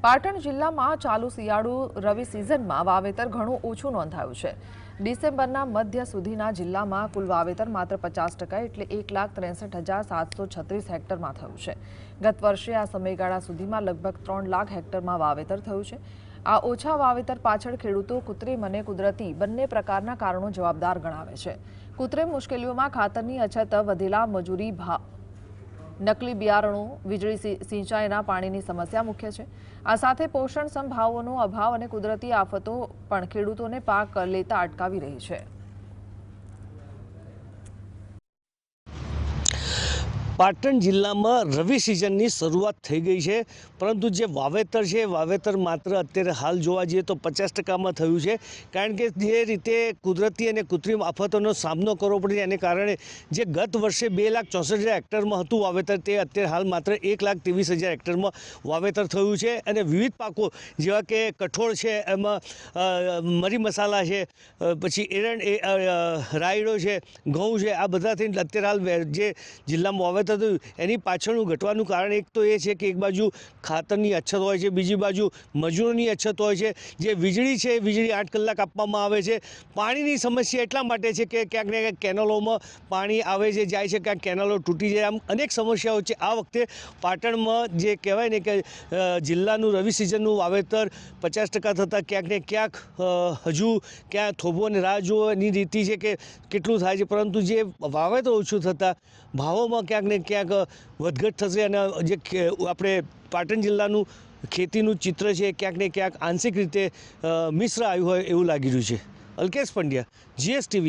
પાટણ જિલ્લામાં ચાલુ શિયાળુ રવિ સિઝનમાં વાવેતર ઘણું ઓછું નોંધાયું છે। ડિસેમ્બરના મધ્ય સુધીના જિલ્લામાં કુલ વાવેતર માત્ર 50% એટલે 1,63,736 હેક્ટરમાં થયું છે। ગત વર્ષે આ સમયગાળા સુધીમાં લગભગ 3 લાખ હેક્ટરમાં વાવેતર થયું છે। આ ઓછા વાવેતર પાછળ ખેડૂતો કૃત્રિમ અને કુદરતી બંને પ્રકારના કારણો જવાબદાર ગણાવે છે। કૃત્રિમ મુશ્કેલીઓમાં ખાતરની અછત, વધેલા મજૂરી ભાવ, નકલી બિયારણો, વીજળી સિંચાઈના પાણીની સમસ્યા મુખ્ય છે। આ સાથે પોષણક્ષમ ભાવોનો અભાવ અને કુદરતી આફતો પણ ખેડૂતોને પાક લેતા અટકાવી રહી છે। પાટણ જિલ્લામાં રવિ સિઝનની શરૂઆત થઈ ગઈ છે, પરંતુ જે વાવેતર છે વાવેતર માત્ર અત્યારે હાલ જોવા જઈએ તો 50%માં થયું છે। કારણ કે જે રીતે કુદરતી અને કૃત્રિમ આફતોનો સામનો કરવો પડે એને કારણે જે ગત વર્ષે 2,64,000 હેક્ટરમાં હતું વાવેતર, તે અત્યારે હાલ માત્ર 1,23,000 હેક્ટરમાં વાવેતર થયું છે। અને વિવિધ પાકો જેવા કે કઠોળ છે, એમાં મરી મસાલા છે, પછી એરંડ, રાયડો છે, ઘઉં છે, આ બધાથી અત્યારે હાલ જે જિલ્લામાં વાવેતર એની પાછળનું ઘટવાનું કારણ એક તો એ છે કે એક બાજુ ખાતરની અછત હોય છે, બીજી બાજુ મજૂરોની અછત હોય છે। જે વીજળી છે, વીજળી 8 કલાક આપવામાં આવે છે। પાણીની સમસ્યા એટલા માટે છે કે ક્યાંક ને ક્યાંક કેનલોમાં પાણી આવે છે, જાય છે, ક્યાંક કેનલો તૂટી જાય, આમ અનેક સમસ્યાઓ છે। આ વખતે પાટણમાં જે કહેવાય ને કે જિલ્લાનું રવિ સિઝનનું વાવેતર 50% થતાં ક્યાંક ને ક્યાંક હજુ ક્યાં થોભોને રાહ જોવાની રીતિ છે કે કેટલું થાય છે, પરંતુ જે વાવેતર ઓછું થતાં ભાવોમાં ક્યાંક ને ક્યાંક વધઘટ થશે અને જે આપણે પાટણ જિલ્લાનું ખેતીનું ચિત્ર છે ક્યાંક ને ક્યાંક આંશિક રીતે મિશ્ર આવ્યું હોય એવું લાગી રહ્યું છે। અલ્કેશ પંડ્યા, GSTV।